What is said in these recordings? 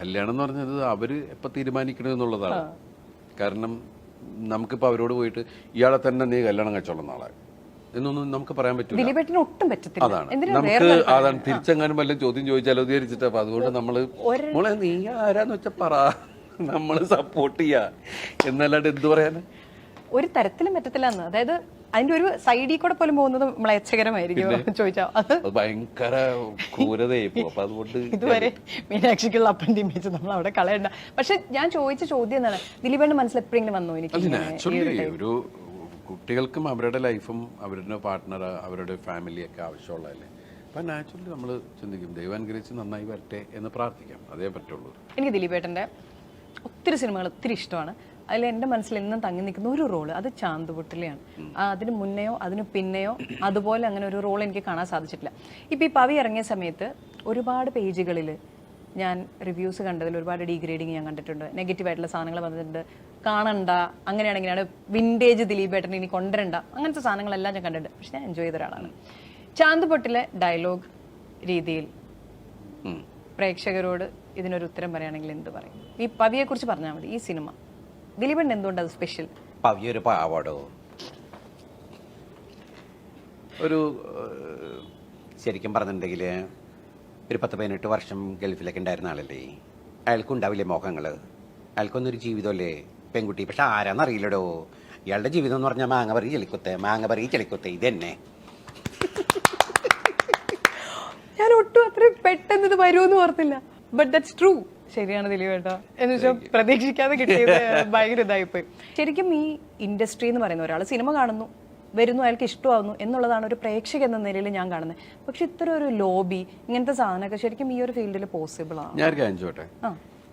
കല്യാണം എന്ന് പറഞ്ഞത് അവര് എപ്പോ തീരുമാനിക്കണമെന്നുള്ളതാണ്. കാരണം നമുക്കിപ്പോ അവരോട് പോയിട്ട് ഇയാളെ തന്നെ നീ കല്യാണം കഴിച്ചോളും നാളെ എന്നൊന്നും നമുക്ക് പറയാൻ പറ്റില്ല. ദിലീപേട്ടന് ഒട്ടും പറ്റത്തില്ല. അതാണ് നമുക്ക് അതാണ് തിരിച്ചെങ്ങാനും വല്ല ചോദ്യം ചോദിച്ചാലോ വിചാരിച്ചിട്ട്. അപ്പൊ അതുകൊണ്ട് നമ്മള് മോളെ നീ ആരാന്ന് വെച്ചാ പറ, നമ്മള് സപ്പോർട്ട് ചെയ്യാ എന്നല്ലാണ്ട് എന്ത് പറയാന് ഒരു തരത്തിലും പറ്റത്തില്ല എന്ന്. അതായത് അതിന്റെ ഒരു സൈഡിൽ കൂടെ പോലും പോകുന്നത് മ്ലേച്ഛകരമായിരിക്കും ചോദിച്ചാൽ. അത് ഭയങ്കര ക്രൂരതയായിപ്പോ. അപ്പൊ അതുകൊണ്ട് ഇതുവരെ മീനാക്ഷിക്കുള്ള അപ്പൻ്റെ ഇമേജ് നമ്മൾ അവിടെ കളയണ്ട. പക്ഷെ ഞാൻ ചോദിച്ച ചോദ്യം എന്താണ്, ദിലീപേട്ടന്റെ മനസ്സിൽ എപ്പോഴെങ്കിലും വന്നു എനിക്ക് നാച്ചുറലി ഒരു കുട്ടികൾക്കും അവരുടെ ലൈഫും അവരുടെ പാർട്ട്ണർ അവരുടെ ഫാമിലിയൊക്കെ ആവശ്യമുള്ളതല്ലേ. അപ്പൊ നാച്ചുറലി നമ്മൾ ചിന്തിക്കും ദൈവം അനുഗ്രഹിച്ച് നന്നായി വരട്ടെ എന്ന് പ്രാർത്ഥിക്കാം. അതേ പറ്റുള്ളൂ. എനിക്ക് ദിലീപേട്ടന്റെ ഒത്തിരി സിനിമകൾ ഒത്തിരി ഇഷ്ടമാണ്. അതിൽ എൻ്റെ മനസ്സിൽ എന്നും തങ്ങി നിൽക്കുന്ന ഒരു റോള് അത് ചാന്തുപൊട്ടിലെയാണ്. അതിന് മുന്നെയോ അതിന് പിന്നെയോ അതുപോലെ അങ്ങനെ ഒരു റോൾ എനിക്ക് കാണാൻ സാധിച്ചിട്ടില്ല. ഇപ്പം ഈ പവി ഇറങ്ങിയ സമയത്ത് ഒരുപാട് പേജുകളിൽ ഞാൻ റിവ്യൂസ് കണ്ടതിൽ ഒരുപാട് ഡീഗ്രേഡിങ് ഞാൻ കണ്ടിട്ടുണ്ട്. നെഗറ്റീവായിട്ടുള്ള സാധനങ്ങൾ വന്നിട്ടുണ്ട്. കാണണ്ട, അങ്ങനെയാണെങ്കിലാണ് വിൻറ്റേജ് ദിലീപേട്ടൻ ഇനി കൊണ്ടുവരണ്ട, അങ്ങനത്തെ സാധനങ്ങളെല്ലാം ഞാൻ കണ്ടിട്ടുണ്ട്. പക്ഷെ ഞാൻ എൻജോയ് ചെയ്ത ഒരാളാണ്. ചാന്തുപൊട്ടിലെ ഡയലോഗ് രീതിയിൽ പ്രേക്ഷകരോട് ഇതിനൊരു ഉത്തരം പറയുകയാണെങ്കിൽ എന്ത് പറയും? ഈ പവിയെ കുറിച്ച് പറഞ്ഞാൽ മതി. ഈ സിനിമ ദിലീപേട്ടൻ എന്തുകൊണ്ട് അത് സ്പെഷ്യൽ? പവി ഒരു പാവാടോ. ഒരു ശരിക്കും പറഞ്ഞിട്ടുണ്ടെങ്കിൽ ഒരു 10-18 വർഷം ഗൾഫിലൊക്കെ ഉണ്ടായിരുന്ന ആളല്ലേ. അയാൾക്കുണ്ടാവില്ലേ മോഹങ്ങള്? അയാൾക്കൊന്നൊരു ജീവിതമല്ലേ പെൺകുട്ടി. പക്ഷെ ആരാന്നറിയില്ലടോ. ഇയാളുടെ ജീവിതം എന്ന് പറഞ്ഞാൽ മാങ്ങ പറയും ചെളിക്കുത്തെ, മാങ്ങ പറയും ചെളിക്കുത്തെ. ഇതന്നെ. ഞാൻ ഒട്ടും അത്രയും പെട്ടെന്ന് ഇത് വരുമെന്ന് ഓർത്തില്ല. But that's true. ശരിയാണ് ദിലീപേട്ട. എന്ന് വെച്ചാൽ പ്രതീക്ഷിക്കാതെ കിട്ടിയത് ഭയങ്കര ഇതായിപ്പോയി. ശരിക്കും ഈ ഇൻഡസ്ട്രി എന്ന് പറയുന്ന ഒരാൾ സിനിമ കാണുന്നു, വരുന്നു, അയാൾക്ക് ഇഷ്ടമാവുന്നു എന്നുള്ളതാണ് ഒരു പ്രേക്ഷക എന്ന നിലയിൽ ഞാൻ കാണുന്നത്. പക്ഷെ ഇത്ര ഒരു ലോബി ഇങ്ങനത്തെ സാധനമൊക്കെ ശരിക്കും ഈ ഒരു ഫീൽഡിൽ പോസിബിൾ ആണ്. ഞാൻ കാണിച്ചോട്ടെ,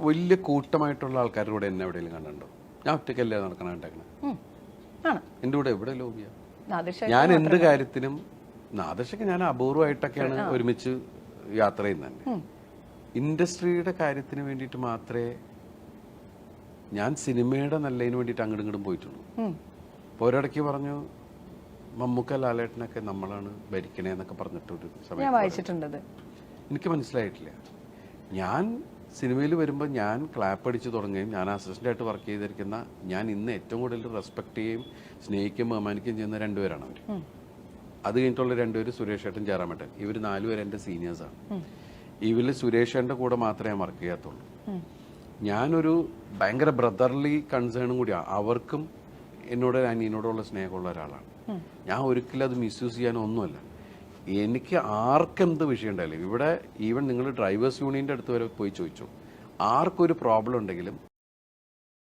വലിയ കൂട്ടമായിട്ടുള്ള ആൾക്കാരുടെ കൂടെ എന്നെ എവിടെയെങ്കിലും കണ്ടുണ്ടോ? ഞാൻ ഒറ്റയ്ക്കല്ലേ നടക്കണേ. എന്റെ കൂടെ എവിടെ ലോബിയാ? ഞാൻ എന്ത് കാര്യത്തിനും നാദർശക്ക് ഞാൻ അപൂർവമായിട്ടൊക്കെയാണ് ഒരുമിച്ച് യാത്ര ചെയ്യുന്നത്. ഇൻഡസ്ട്രിയുടെ കാര്യത്തിന് വേണ്ടിയിട്ട് മാത്രമേ ഞാൻ സിനിമയുടെ നല്ലതിന് വേണ്ടിയിട്ട് അങ്ങോട്ടും ഇങ്ങോട്ടും പോയിട്ടുള്ളൂ. അപ്പോൾ ഒരിടയ്ക്ക് പറഞ്ഞു മമ്മൂക്ക ലാലേട്ടനൊക്കെ നമ്മളാണ് ഭരിക്കണേ എന്നൊക്കെ പറഞ്ഞിട്ടൊരു സമയം എനിക്ക് മനസ്സിലായിട്ടില്ല. ഞാൻ സിനിമയിൽ വരുമ്പോൾ ഞാൻ ക്ലാപ്പ് അടിച്ച് തുടങ്ങുകയും ഞാൻ അസിസ്റ്റൻ്റായിട്ട് വർക്ക് ചെയ്തിരിക്കുന്ന ഞാൻ ഇന്ന് ഏറ്റവും കൂടുതൽ റെസ്പെക്ട് ചെയ്യുകയും സ്നേഹിക്കുകയും ബഹുമാനിക്കുകയും ചെയ്യുന്ന രണ്ടുപേരാണ് അവർ. അത് കഴിഞ്ഞിട്ടുള്ള രണ്ടുപേര് സുരേഷ് ഏട്ടൻ ജയറാമേട്ടൻ. ഇവർ 4 പേര് എൻ്റെ സീനിയേഴ്സാണ്. ഇവരിൽ സുരേഷേട്ടൻ്റെ കൂടെ മാത്രമേ ഞാൻ വർക്ക് ചെയ്യാത്തുള്ളൂ. ഞാനൊരു ഭയങ്കര ബ്രദർലി കൺസേണും കൂടിയാണ്. അവർക്കും എന്നോട് അനിയനോടുള്ള സ്നേഹമുള്ള ഒരാളാണ്. ഞാൻ ഒരിക്കലും അത് മിസ്യൂസ് ചെയ്യാനൊന്നുമല്ല. എനിക്ക് ആർക്കെന്ത് വിഷയം ഉണ്ടായാലും ഇവിടെ ഈവൻ നിങ്ങൾ ഡ്രൈവേഴ്സ് യൂണിയൻ്റെ അടുത്ത് വരെ പോയി ചോദിച്ചു, ആർക്കൊരു പ്രോബ്ലം ഉണ്ടെങ്കിലും